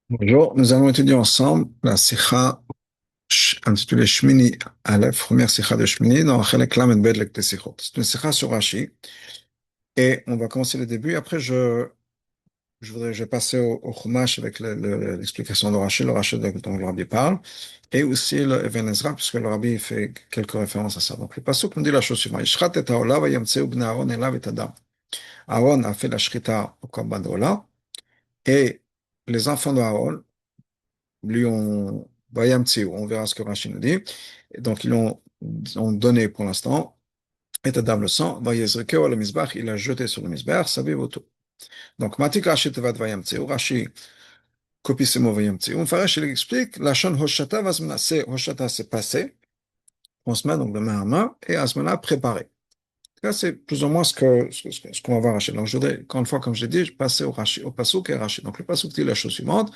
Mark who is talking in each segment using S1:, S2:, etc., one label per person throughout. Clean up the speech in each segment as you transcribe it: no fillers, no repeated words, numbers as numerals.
S1: Bonjour, nous allons étudier ensemble la sikha intitulée Shmini Aleph, première sikha de Shmini dans Chelek Lamed Bet Lekte Sichot. C'est une sikha sur Rashi et on va commencer le début. Après, je vais passer au Chumash avec l'explication de Rashi, le Rashi dont le Rabbi parle, et aussi le Even Ezra, puisque le Rabbi fait quelques références à ça. Donc, le pasuk nous dit la chose suivante. Yishchat et haolah vayamtseu bnei Aaron elav et adam. Aaron a fait la shrita au korban de Olah et les enfants d'Aaron lui ont, on verra ce que Rachid nous dit. Et donc, ont donné pour l'instant, et Adam le sang, Vayezrekeo le misbach, il a jeté sur le misbach, ça vive autour. Donc, Matik Rashi Tevat Vayamtseu, Rashi copie ces mots Vayamtseu. Mfarash, il explique, la Shon Hoshata Vazmana, c'est Hoshata, c'est passé, on se met donc de main à main, et Azmana, préparé. Là, c'est plus ou moins ce qu'on va voir Rachid. Donc, je voudrais, encore une fois, comme je l'ai dit, je passer au Pasuk et Rachid. Donc, le Pasuk dit la chose suivante.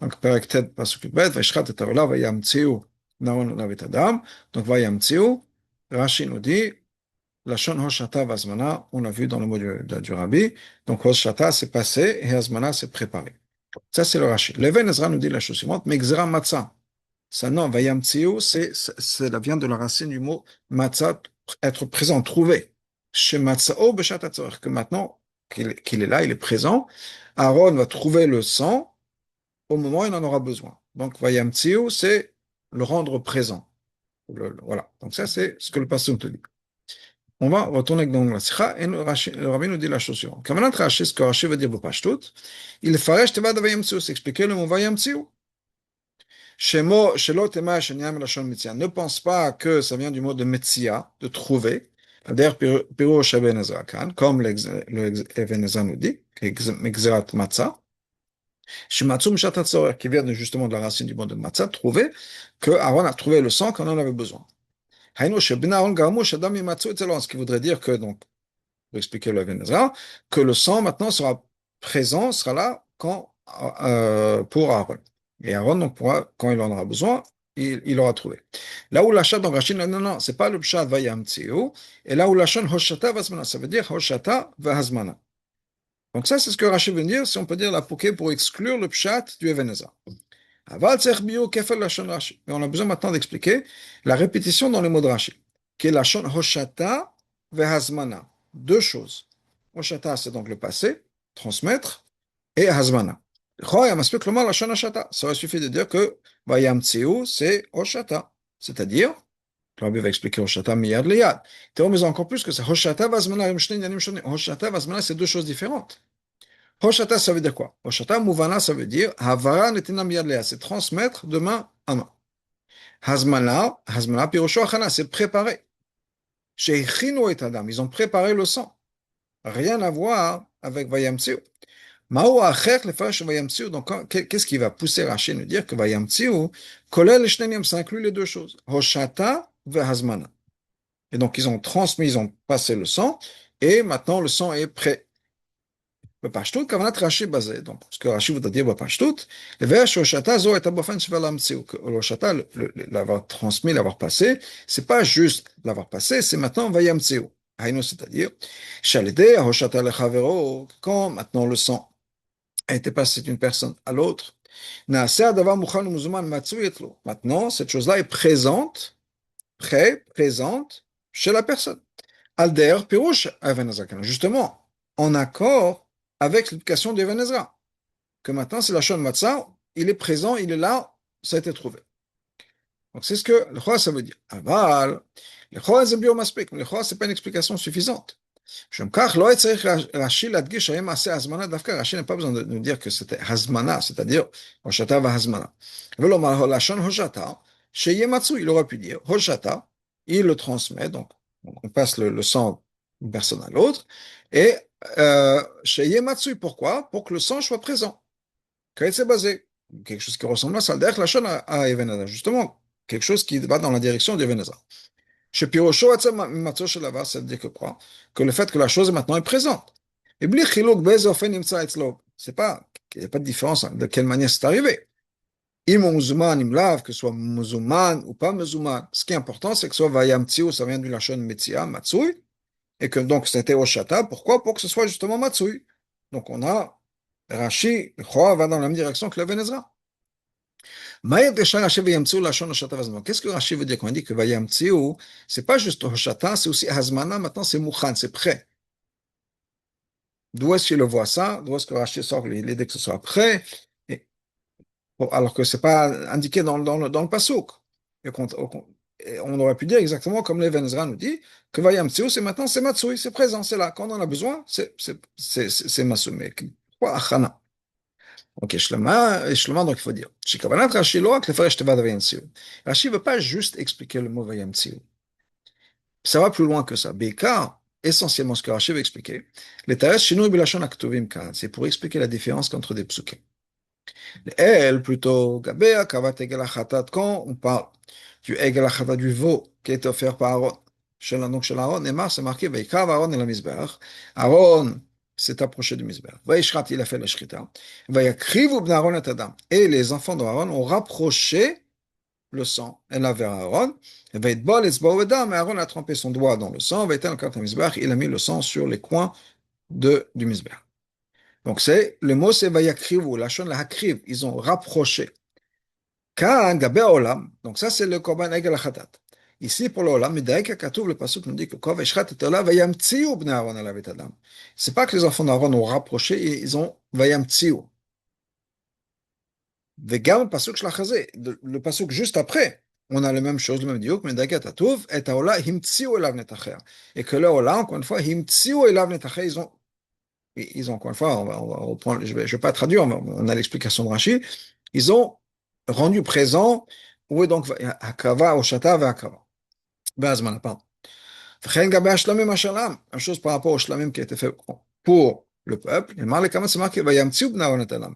S1: Donc, Perek Tet, Pasuk Bet, Vaishchat et Haolah, Vayamtsiu, Naron Lavet Adam. Donc, Vayamtsiu, Rashi nous dit, la Shon Hoshata Vazmana, on l'a vu dans le mot du Rabbi. Donc, Hoshata, c'est passé, et Azmana, c'est préparé. Ça, c'est le Rashi. Leven Ezra nous dit la chose suivante, Megzera Matzah. Ça, non, Vayamtsiu, la vient de la racine du mot Matzah, être présent, trouver. Chez Matzao, Beshat Hatzorech, que maintenant qu'il est là, il est présent, Aaron va trouver le sang au moment où il en aura besoin. Donc, Vayamtsiu, c'est le rendre présent. Voilà. Donc, ça, c'est ce que le pasteur te dit. On va retourner dans la sikha et le rabbi nous dit la chose suivante. Kavanat Rashi, ce que Rashi veut dire b'pashtut, il faresh tevad Vayamtsiu, c'est expliquer le mot Vayamtsiu. Shelo tema shenyam lashon mitzia. Ne pense pas que ça vient du mot de metzia, de trouver. D'ailleurs, Pirouche Eben Ezra Khan, comme le Eben Ezra nous dit, Megzerat Matzah. Shimatsu Mishat Hatzorech, qui vient justement de la racine du mot de Matzah, trouver que Aaron a trouvé le sang quand on en avait besoin. Hainu Shebna Aaron Garmu Shadam Yimatsu Etzelon, ce qui voudrait dire que, donc, pour expliquer le Eben Ezra, que le sang maintenant sera présent, sera là pour Aaron. Et Aaron, donc, quand il en aura besoin, il aura trouvé. Là où l'achat dans Rachid, non, non, c'est pas le pshat vayamtsiu, et là où l'achat hoshata vazmana, ça veut dire hoshata vahazmana. Donc ça, c'est ce que Rachid veut dire, si on peut dire la poké pour exclure le pshat du Eveneza. Aval tzech bio kefel lachon Rashi. Mais on a besoin maintenant d'expliquer la répétition dans les mots de Rachid, qui est lachon hoshata vahazmana. Deux choses. Hoshata, c'est donc le passé, transmettre, et hazmana. Ça aurait suffi de dire que Vayamtsiu, c'est Hoshata. C'est-à-dire, le Rabbi va expliquer Hoshata miyad liyad. Mais encore plus que ça. Hoshata vazmana, Hoshata vazmana, c'est deux choses différentes. Hoshata, ça veut dire quoi? Hoshata mouvana, ça veut dire Havara netina miyad liyad, c'est transmettre de main à main. Hazmana, pirosho achana, c'est préparer. Sheichinu et adam, ils ont préparé le sang. Rien à voir avec Vayamtsiu. Mao acher le fash vayamtsiu. Donc, qu'est-ce qui va pousser Rachid à nous dire que vayamtsiu, kolel shneniam, ça inclut les deux choses. Hoshata vehazmana. Et donc, ils ont transmis, ils ont passé le sang, et maintenant le sang est prêt. Bepashtut, kavanat Rachid basé. Donc, ce que Rachid voudrait dire, bepashtut, le vesh hoshata zo et abofen shevalamtsiu. Le hoshata, l'avoir transmis, l'avoir passé, c'est pas juste l'avoir passé, c'est maintenant vayamtsiu. Haïno, c'est-à-dire, shalide, hoshata lechavero, quand maintenant le sang a été passé d'une personne à l'autre. Maintenant, cette chose-là est présente, présente chez la personne. Alder, Pirouche, justement, en accord avec l'éducation d'Even Ezra, que maintenant c'est la Shon Matzah, il est présent, il est là, ça a été trouvé. Donc c'est ce que le Chora ça veut dire. Aval, le Chora c'est biomaspek, mais le Chora c'est pas une explication suffisante. Rashi n'a pas besoin de nous dire que c'était Hazmana, c'est-à-dire Hoshata va Hazmana. Il aurait pu dire Hoshata, il le transmet, donc on passe le sang d'une personne à l'autre, et Sheye Matsui, pourquoi? Pour que le sang soit présent. Quand c'est basé, quelque chose qui ressemble à ça, à Eveneza, justement, quelque chose qui va dans la direction d'Eveneza. Chez Pirosho, ça veut dire que quoi? Que le fait que la chose maintenant est présente. Et c'est pas, il n'y a pas de différence de quelle manière c'est arrivé. Que ce soit muzuman ou pas muzuman. Ce qui est important, c'est que ce soit vayamtsiu, ça vient du lachon metzia, matsui, et que donc c'était oshata. Pourquoi? Pour que ce soit justement matsui. Donc on a Rashi, va dans la même direction que le Ben Ezra. Qu'est-ce que Rashi veut dire quand il dit que Vayamtsiu, c'est pas juste Hoshata, c'est aussi Hazmana, maintenant c'est Mukhan, c'est prêt. D'où est-ce qu'il le voit ça? D'où est-ce que Rashi sort l'idée que ce soit prêt? Et, bon, alors que c'est pas indiqué dans le Pasuk. Et et on aurait pu dire exactement comme l'Even Ezra nous dit, que Vayamtsiu, c'est maintenant, c'est Matsui, c'est présent, c'est là. Quand on en a besoin, c'est Matsui. Mais pourquoi Achana? Ok, Shlema, donc il faut dire. Shikavanat Rashi lo ak lefaresh tevad vayamtsiu. Rashi ne veut pas juste expliquer le mot vayamtsiu. Ça va plus loin que ça. Béka, essentiellement ce que Rashi veut expliquer, les tares shinui bilashon aktuvim kan, c'est pour expliquer la différence entre des psukim. Elle, plutôt, Gabea, Kavat Egel Achatat, quand on parle du Egel Achatat du veau qui est offert par Aaron, donc chez Aaron, Neymar, c'est marqué, Veikav Aaron et la Mizbeach. Aaron s'est approché du Mizbeach. Vaishrat, il a fait la Shrita. Vayakrivu b'na Aaron et Adam. Et les enfants d'Aaron ont rapproché le sang, et là vers Aaron. Vaitbol et Zbo Edam, et Aaron a trempé son doigt dans le sang. Vaitan le Mizbeach, il a mis le sang sur les coins du Mizbeach. Donc le mot c'est vayakrivu, la shon la hakriv, ils ont rapproché. Kan gabe olam, donc ça c'est le korban egel achatat. Ici pour l'olam, Midaïka Katouv, le pasuk nous dit que Kov Eshrat et Ola vayamtsiu bnei Aaron alav et Adam. C'est pas que les enfants d'Aaron ont rapproché, ils ont vayamtsiu. Vegam pasuk shlachazé, le pasuk juste après, on a la même chose, le même diuk, Midaïka Katouv et Ola himtsiu elav netacher. Et que le olam, encore une fois, himtsiu elav netacher, ils ont, encore une fois, on va reprendre, je vais pas traduire, mais on a l'explication de Rashi, ils ont rendu présent, où est donc Hakava, Oshata, Hakava. Bazman, pardon. Même chose par rapport au Shlamim qui a été fait pour le peuple. Et Marley c'est marqué, Vayamtsiu b'na Aaron et Adam.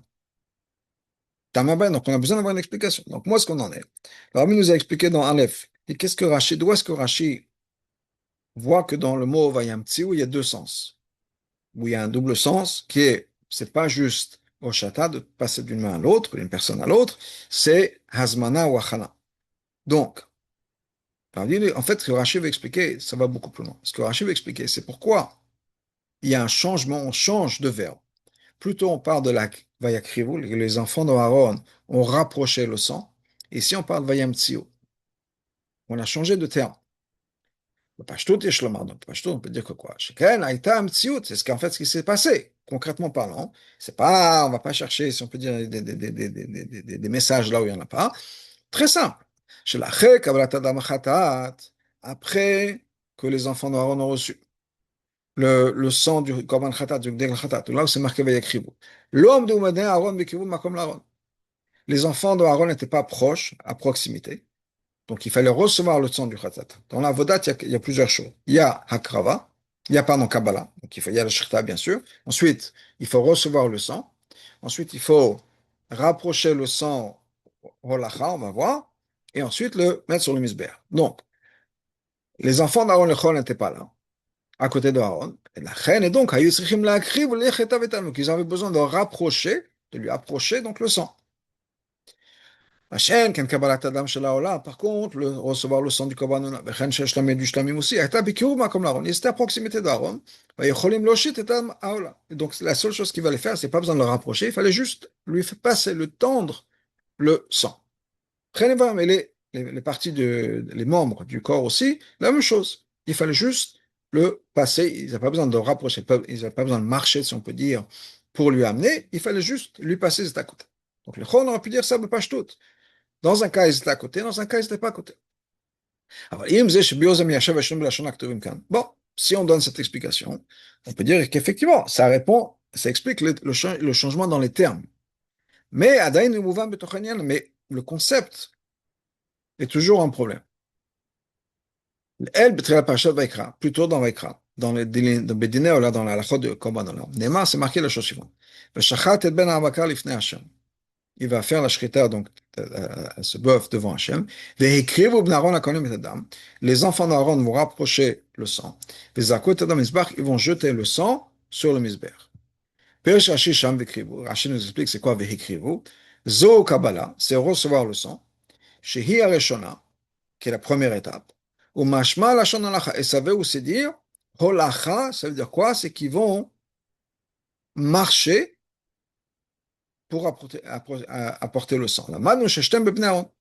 S1: Donc on a besoin d'avoir une explication. Donc moi, ce qu'on en est. Alors, il nous a expliqué dans Aleph. Et qu'est-ce que Rashi, d'où est-ce que Rashi voit que dans le mot Vayamtsiu, il y a deux sens? Où il y a un double sens qui est, c'est pas juste Oshata de passer d'une main à l'autre, d'une personne à l'autre, c'est Hazmana ou Achana. Donc, en fait, ce que Rashi veut expliquer, ça va beaucoup plus loin. Ce que Rashi veut expliquer, c'est pourquoi il y a un changement, on change de verbe. Plutôt on parle de la Vayakrivu, les enfants d'Aaron ont rapproché le sang. Ici, on parle de Vayamtsiu. On a changé de terme. Le Pashtout et Shlomar. Donc, Pashtout, on peut dire que quoi? Sheken, Aïta, Mtsiut, c'est ce qui s'est passé, concrètement parlant. C'est pas, on va pas chercher, si on peut dire, des messages là où il n'y en a pas. Très simple. Chez la Chek, après que les enfants d'Aaron ont reçu le sang du Korban Khatat, du Gdel Khatat, là où c'est marqué Vayakrivu. L'homme de Oumadin, Aaron, Bekivu, Makom l'Aaron. Les enfants d'Aaron n'étaient pas proches, à proximité. Donc il fallait recevoir le sang du Khatat. Dans la Vodat, il y a plusieurs choses. Il y a Hakrava, il y a pardon, Kabbalah, donc il y a le Shirta, bien sûr. Ensuite, il faut recevoir le sang. Ensuite, il faut rapprocher le sang au Lacha, on va voir. Et ensuite, le mettre sur le Misber. Donc, les enfants d'Aaron le Chol n'étaient pas là, à côté d'Aaron. Et la reine, et donc, ils avaient besoin de rapprocher, de lui approcher donc le sang. Hachem, quand Kabbalat Adam Shel Haolam, par contre, recevoir le sang du Korban Vechen Shel Shlamim du Shlamim aussi, Ata Bikiru Makom l'Aaron. Il était à proximité d'Aaron. Vayecholim Loshit et Haolam. Donc, la seule chose qu'il fallait faire, c'est pas besoin de le rapprocher, il fallait juste lui passer, le tendre, le sang. Mais les parties les membres du corps aussi, la même chose. Il fallait juste le passer. Ils n'avaient pas besoin de le rapprocher, ils n'avaient pas besoin de marcher, si on peut dire, pour lui amener. Il fallait juste lui passer, c'est à côté. Donc, le Chon aurait pu dire ça, mais pas tout. Dans un cas, ils étaient à côté, dans un cas, ils n'étaient pas à côté. Bon, si on donne cette explication, on peut dire qu'effectivement, ça répond, ça explique le changement dans les termes. Mais le concept est toujours un problème. Elle, plutôt dans Vaikra, dans le Bédiné, là, dans la halachot de Korban Olam. Neymar, c'est marqué la chose suivante. Il va faire la shrita, donc ce bœuf devant Hachem. Les enfants d'Aaron vont rapprocher le sang. Ils vont jeter le sang sur le misber. Rashi nous explique c'est quoi vehikrivu. Zo Kabbalah, c'est recevoir le sang. Shehi Areshona, qui est la première étape. Ou mashma lashon halacha. Et ça veut aussi dire, holacha, ça veut dire quoi? C'est qu'ils vont marcher pour apporter le sang.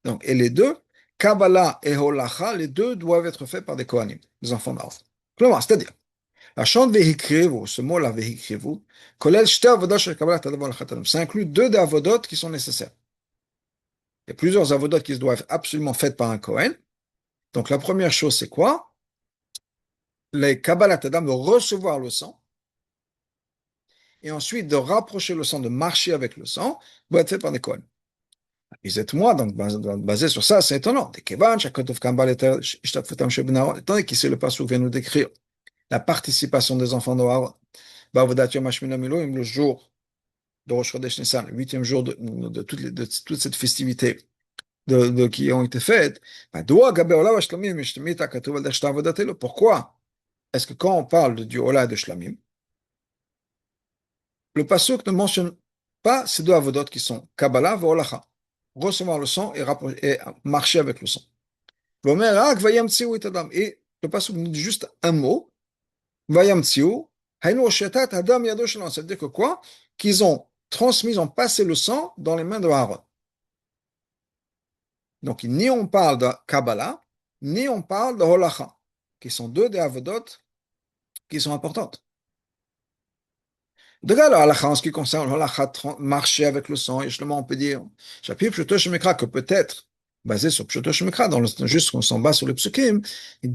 S1: Donc, et les deux, Kabbalah et Holacha, les deux doivent être faits par des Kohanim, des enfants d'Aaron. C'est-à-dire, la chante vehikrivu, ce mot-là vehikrivu, kolel shte avodot shel Kabbalah tadav Holachat Adam. Ça inclut deux des avodot qui sont nécessaires. Il y a plusieurs avodot qui doivent absolument faites par un Kohen. Donc la première chose, c'est quoi? Les Kabbalah Adam de recevoir le sang et ensuite de rapprocher le sang, de marcher avec le sang, doit être fait par des Kohen. Ils êtes moi, donc basé sur ça, c'est étonnant. Étant donné qu'ici le passage vient nous décrire la participation des enfants d'Aaron, le jour de Rosh Chodesh Nissan, le huitième jour de toute cette festivité qui ont été faites, pourquoi est-ce que quand on parle du Ola et de Shlamim, le pasuk ne mentionne pas ces deux avodot qui sont Kabbalah et Olacha, recevoir le sang et marcher avec le sang. Et le pasuk nous dit juste un mot, Vayamtsiu, ça veut dire que quoi? Qu'ils ont transmis, ont passé le sang dans les mains de Aaron. Donc, ni on parle de Kabbalah, ni on parle de Holacha, qui sont deux des avodot qui sont importantes. De là, la halakha, en ce qui concerne la halakha, marcher avec le sang, et justement, on peut dire, chapitre Pshuto Shemekra, que peut-être, basé sur Pshuto Shemekra, juste qu'on s'en base sur le psukim, on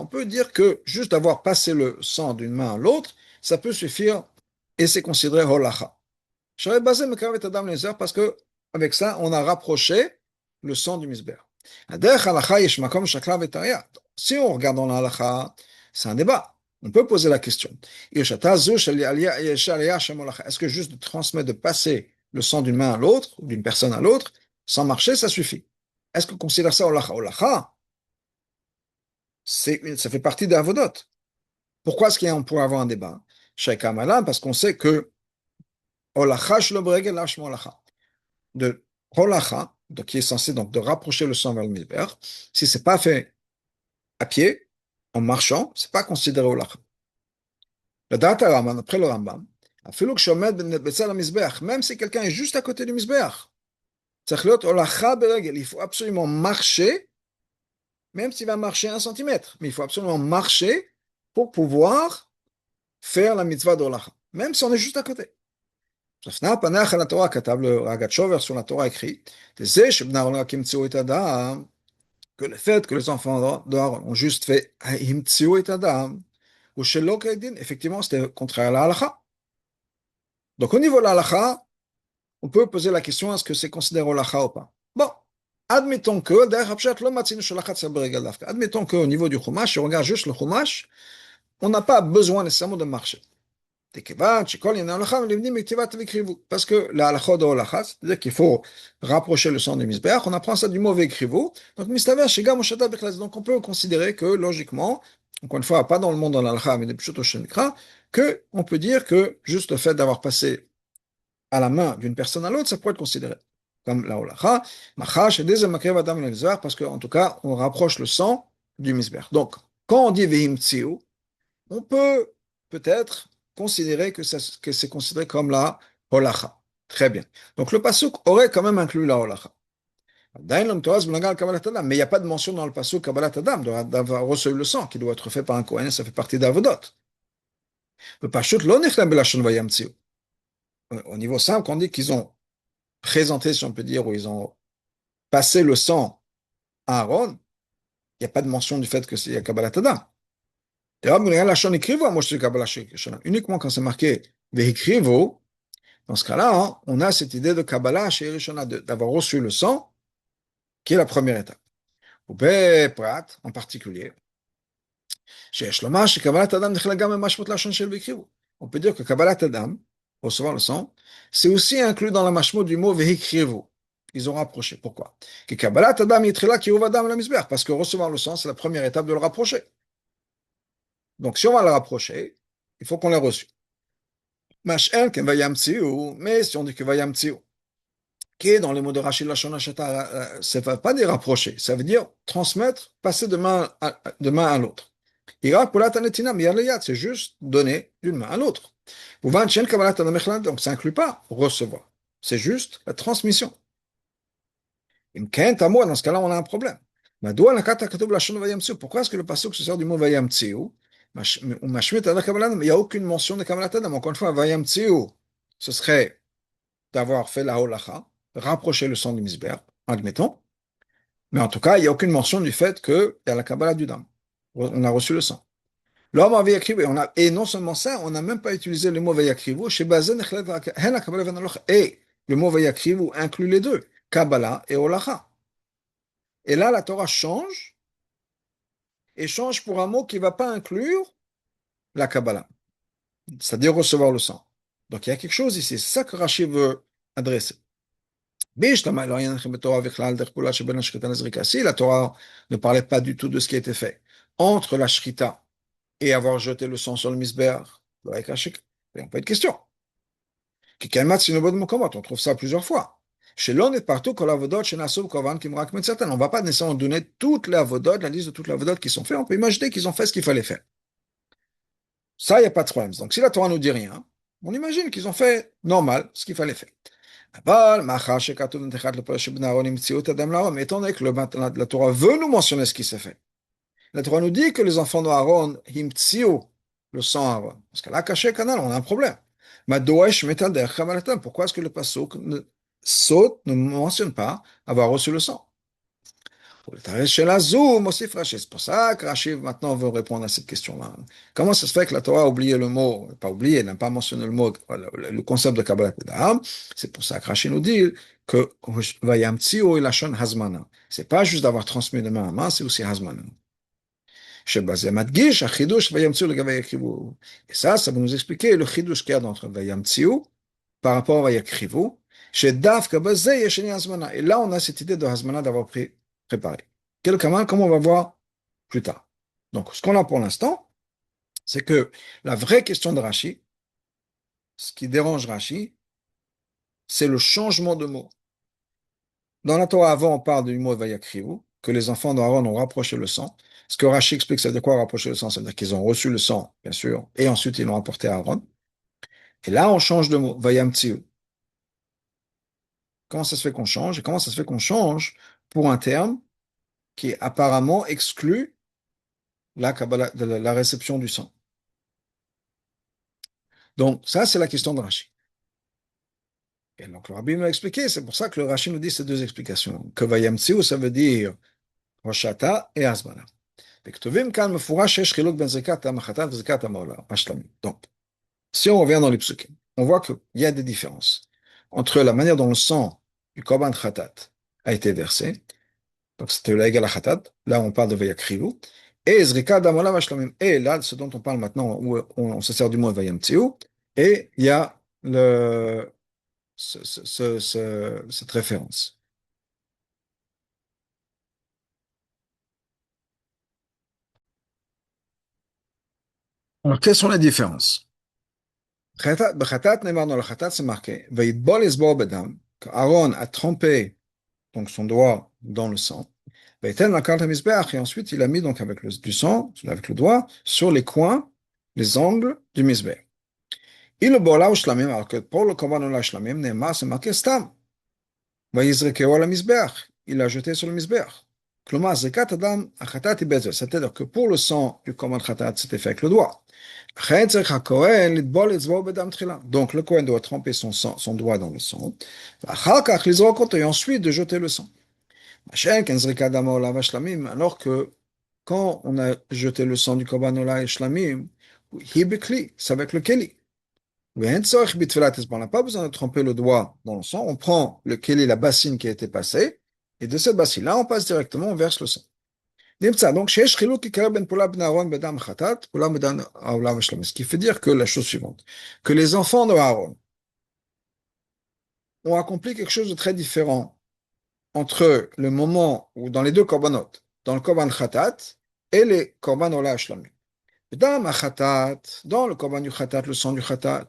S1: peut dire que juste d'avoir passé le sang d'une main à l'autre, ça peut suffire, et c'est considéré halakha. J'aurais basé Mekavet Adam Lezer parce que, avec ça, on a rapproché le sang du misber. Si on regarde dans la halakha, c'est un débat. On peut poser la question. Est-ce que juste de transmettre, de passer le sang d'une main à l'autre, ou d'une personne à l'autre, sans marcher, ça suffit? Est-ce qu'on considère ça holacha? Holacha, ça fait partie des avodot. Pourquoi est-ce qu'on pourrait avoir un débat? Parce qu'on sait que holacha de holacha, donc qui est censé donc de rapprocher le sang vers le misber, si c'est pas fait à pied, en marchant, c'est pas considéré holacha. Le data Raman, après le Rambam, même si quelqu'un est juste à côté du misbeach, il faut absolument marcher, même s'il va marcher 1 centimètre, mais il faut absolument marcher pour pouvoir faire la mitzvah d'Olacha, même si on est juste à côté. Le Ragat sur la Torah écrit que le fait que les enfants d'Aaron ont juste fait ou effectivement, c'était contraire à la halakha. Donc, au niveau de la halakha, on peut poser la question, est-ce que c'est considéré halakha ou pas? Bon, admettons que, admettons qu'au niveau du chumash, si on regarde juste le chumash, on n'a pas besoin nécessairement de marcher. Parce que la halakha de halakha, c'est-à-dire qu'il faut rapprocher le sang du misbeach, on apprend ça du mauvais écrivou. Donc, donc on peut considérer que, logiquement, encore une fois, pas dans le monde de l'halakha, mais des pshuto shenikra, que on peut dire que juste le fait d'avoir passé à la main d'une personne à l'autre, ça pourrait être considéré comme la halakha, parce qu'en tout cas, on rapproche le sang du misbeach. Donc, quand on dit vehim tziu, on peut peut-être considérer que c'est considéré comme la holacha. Très bien. Donc le pasuk aurait quand même inclus la holacha. Mais il n'y a pas de mention dans le pasuk Kabbalat Adam d'avoir reçu le sang qui doit être fait par un Kohen, ça fait partie d'Avodot. Le pasuk lo nechlam belashon vayamtziu. Au niveau simple, on dit qu'ils ont présenté, si on peut dire, ou ils ont passé le sang à Aaron, il n'y a pas de mention du fait que c'est Kabbalat Adam. Uniquement quand c'est marqué Vehikrivo, dans ce cas-là, hein, on a cette idée de Kabbalah chez Rishona, d'avoir reçu le sang, qui est la première étape. Ou Prat, en particulier, chez Shloma, chez Kabbalat Adam, on peut dire que Kabbalat Adam, recevoir le sang, c'est aussi inclus dans la mashmot du mot Vehikrivo. Ils ont rapproché. Pourquoi? Que Kabbalat Adam yitrila kiruv Adam la misbeach, parce que recevoir le sang, c'est la première étape de le rapprocher. Donc, si on va le rapprocher, il faut qu'on l'ait reçu. Mais si on dit que Vayamtsiu, qui est dans les mots de Rachid Lachon Hachata, ça ne veut pas dire rapprocher, ça veut dire transmettre, passer de main à l'autre. C'est juste donner d'une main à l'autre. Donc ça n'inclut pas recevoir. C'est juste la transmission. Dans ce cas-là, on a un problème. Pourquoi est-ce que le pasuk se sert du mot vayamtsiu? Il n'y a aucune mention de Kabbalat Adam. Encore une fois, vayamtsiu, ce serait d'avoir fait la holacha, rapprocher le sang du misber, admettons. Mais en tout cas, il n'y a aucune mention du fait qu'il y a la Kabbalah du Dam. On a reçu le sang. L'homme avait écrit, et non seulement ça, on n'a même pas utilisé le mot vayakrivu, chez Bazen, et le mot vayakrivu inclut les deux, Kabbalah et holacha. Et là, la Torah change, et change pour un mot qui ne va pas inclure la Kabbalah, c'est-à-dire recevoir le sang. Donc il y a quelque chose ici, c'est ça que Rashi veut adresser. Si la Torah ne parlait pas du tout de ce qui a été fait entre la Shrita et avoir jeté le sang sur le misbéach, il n'y a pas de question. On trouve ça plusieurs fois. Chez l'on est partout, on ne va pas nécessairement donner toutes les avodot, la liste de toutes les avodot qui sont faites. On peut imaginer qu'ils ont fait ce qu'il fallait faire. Ça, il n'y a pas de problème. Donc, si la Torah ne nous dit rien, on imagine qu'ils ont fait normal ce qu'il fallait faire. Mais étant donné que la Torah veut nous mentionner ce qui s'est fait, la Torah nous dit que les enfants d'Aaron himtsiu le sang Aaron. Parce que là, caché canal, on a un problème. Pourquoi est-ce que le pasuk ne mentionne pas avoir reçu le sang? C'est pour ça que Rashi maintenant veut répondre à cette question-là. Comment ça se fait que la Torah a oublié le mot, pas oublié, n'a pas mentionné le mot, le concept de Kabbalah Kodam? C'est pour ça que Rashi nous dit que Vayamtziu et Lashon Hazmana. C'est pas juste d'avoir transmis de main à main, c'est aussi Hazmana. Et ça va nous expliquer le chidush qu'il y a entre Vayamtziu par rapport à Vayakrivu. Et là, on a cette idée de Hazmana d'avoir préparé. Quel kamal, comme on va voir plus tard. Donc, ce qu'on a pour l'instant, c'est que la vraie question de Rashi, ce qui dérange Rashi, c'est le changement de mot. Dans la Torah, avant, on parle du mot Vayakrivu, que les enfants d'Aaron ont rapproché le sang. Ce que Rashi explique, c'est de quoi rapprocher le sang? C'est-à-dire qu'ils ont reçu le sang, bien sûr, et ensuite ils l'ont apporté à Aaron. Et là, on change de mot, Vayamtsiu. Comment ça se fait qu'on change? Et comment ça se fait qu'on change pour un terme qui apparemment exclut la réception du sang? Donc, ça, c'est la question de Rashi. Et donc, le Rabbi m'a expliqué, c'est pour ça que le Rashi nous dit ces deux explications. Que Vayamtsiu, ça veut dire Roshata et Azmana. Donc, si on revient dans les psukim, on voit qu'il y a des différences entre la manière dont le sang du Korban Khatat a été versé, donc c'était la Egala Khatat, là on parle de Vayakrivu, et Zrika Damola Vashlamim, et là, ce dont on parle maintenant, où on se sert du mot Vayamtsiu, et il y a cette référence. Alors, quelles sont les différences? B'chatat, dans le Khatat, c'est marqué, Vayitbol Esbor Bedam, Aaron a trempé donc son doigt dans le sang. Et ensuite, il a mis donc avec du sang, avec le doigt, sur les coins, les angles du misbeh. Il bola ou shlamim, alors que pour le korban ola shlamim, Neymar, c'est marqué stam. Vayizrekeo la misbeach. Il l'a jeté sur le misbeach. Kloma, zekat adam, achatat ibezer. C'est-à-dire que pour le sang du korban khatat, c'était fait avec le doigt. Donc le Kohen doit tremper son doigt dans le sang. Et ensuite de jeter le sang. Alors que quand on a jeté le sang du Korban Ola et Shlamim, c'est avec le Keli. On n'a pas besoin de tremper le doigt dans le sang, on prend le Keli, la bassine qui a été passée, et de cette bassine-là, on passe directement, on verse le sang. Donc, ce qui fait dire que la chose suivante, que les enfants de Aaron ont accompli quelque chose de très différent entre le moment où, dans les deux korbanot, dans le korban khatat et les korban ola shlamim. Dans le korban du khatat, le sang du khatat,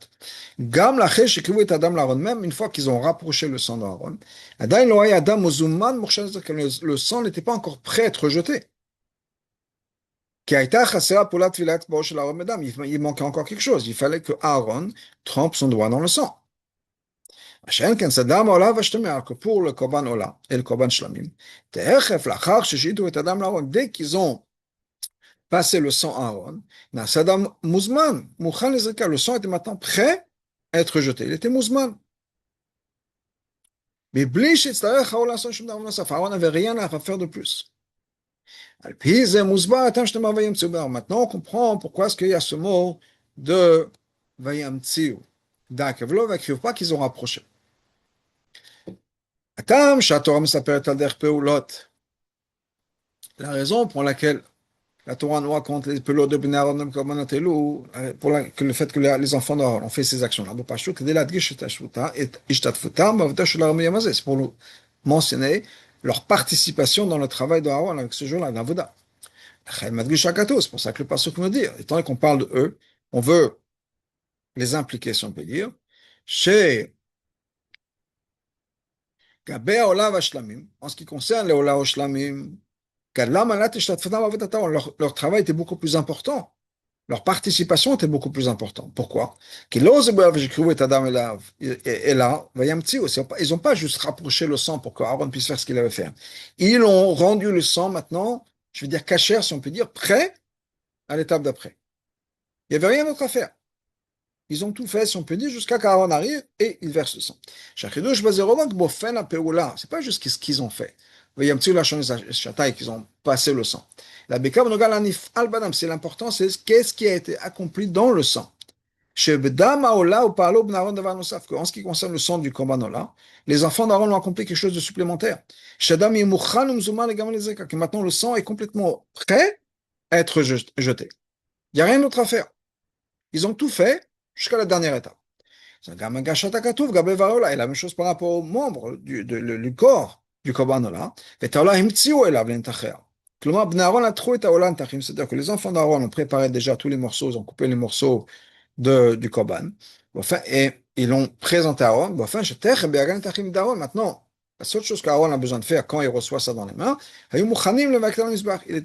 S1: même une fois qu'ils ont rapproché le sang d'Aaron, le sang n'était pas encore prêt à être jeté. Qui a été chassera pour la tfilat b'osh la Medam. Il manquait encore quelque chose. Il fallait que Aaron trempe son doigt dans le sang. שאין כן סדם עולה ושתמר, que pour le korban ola et le korban shlamim, תכף לאחר ששיתו את הדם לארון, dès qu'ils ont passé le sang à Aaron, Sadam Mouzman, Mouchan Ezrika, le sang était maintenant prêt à être jeté. Il était Mouzman. Mais Blish et Aaron n'avait rien à faire de plus. Maintenant, on comprend pourquoi est-ce qu'il y a ce mot de Vayamtsiu. D'Akavlo, pas qu'ils ont rapproché. La raison pour laquelle la Torah nous raconte les pelots de Bnei Aaron pour le fait que les enfants d'Aaron ont fait ces actions-là. C'est pour nous mentionner leur participation dans le travail d'Aaron avec ce jour-là, d'Avoda. C'est pour ça que le pasuk nous dit, étant donné qu'on parle de eux, on veut les impliquer, si on peut dire, chez Gabé Ola Vashlamim, en ce qui concerne les Ola Vashlamim, leur travail était beaucoup plus important. Leur participation était beaucoup plus importante. Pourquoi? Et là, ils n'ont pas juste rapproché le sang pour qu'Aaron puisse faire ce qu'il avait fait. Ils ont rendu le sang maintenant, je veux dire cachère, si on peut dire, prêt à l'étape d'après. Il n'y avait rien d'autre à faire. Ils ont tout fait, si on peut dire, jusqu'à qu'Aaron arrive et il verse le sang. C'est pas juste ce qu'ils ont fait. Qu'ils ont passé le sang. C'est l'important, c'est qu'est-ce qui a été accompli dans le sang. En ce qui concerne le sang du Korban, les enfants d'Aaron ont accompli quelque chose de supplémentaire. Que maintenant le sang est complètement prêt à être jeté. Il n'y a rien d'autre à faire. Ils ont tout fait jusqu'à la dernière étape. Et la même chose par rapport aux membres du corps du Korban Ola. C'est-à-dire que les enfants d'Aaron ont préparé déjà tous les morceaux, ils ont coupé les morceaux du Korban, et ils l'ont présenté à Aaron. Maintenant, la seule chose qu'Aaron a besoin de faire quand il reçoit ça dans les mains,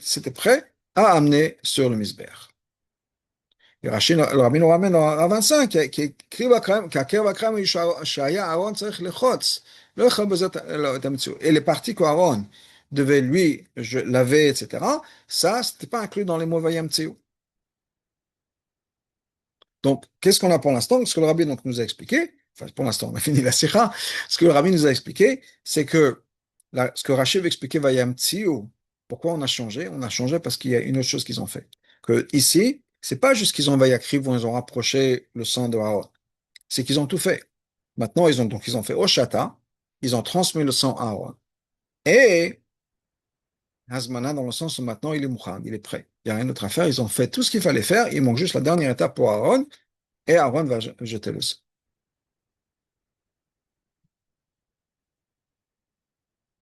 S1: c'était prêt à amener sur le Mizbeach. Le Rabbi nous ramène dans Rav 25 qui écrit et les parties qu'Aaron devait lui laver, etc., ça, c'était pas inclus dans les mots Vayamtsiu. Donc, qu'est-ce qu'on a pour l'instant? Ce que le Rabbi donc, nous a expliqué, enfin pour l'instant, on a fini la sikha, ce que le Rabbi nous a expliqué, c'est que ce que Rashi veut expliquer Vayamtsiu, pourquoi on a changé? On a changé parce qu'il y a une autre chose qu'ils ont fait. Que ici, c'est pas juste qu'ils ont vayakriv où ils ont rapproché le sang de Aaron. C'est qu'ils ont tout fait. Maintenant, ils ont fait Oshata, ils ont transmis le sang à Aaron. Et Hazmana, dans le sens où maintenant il est mouchan, il est prêt. Il n'y a rien d'autre à faire. Ils ont fait tout ce qu'il fallait faire. Il manque juste la dernière étape pour Aaron. Et Aaron va jeter le sang.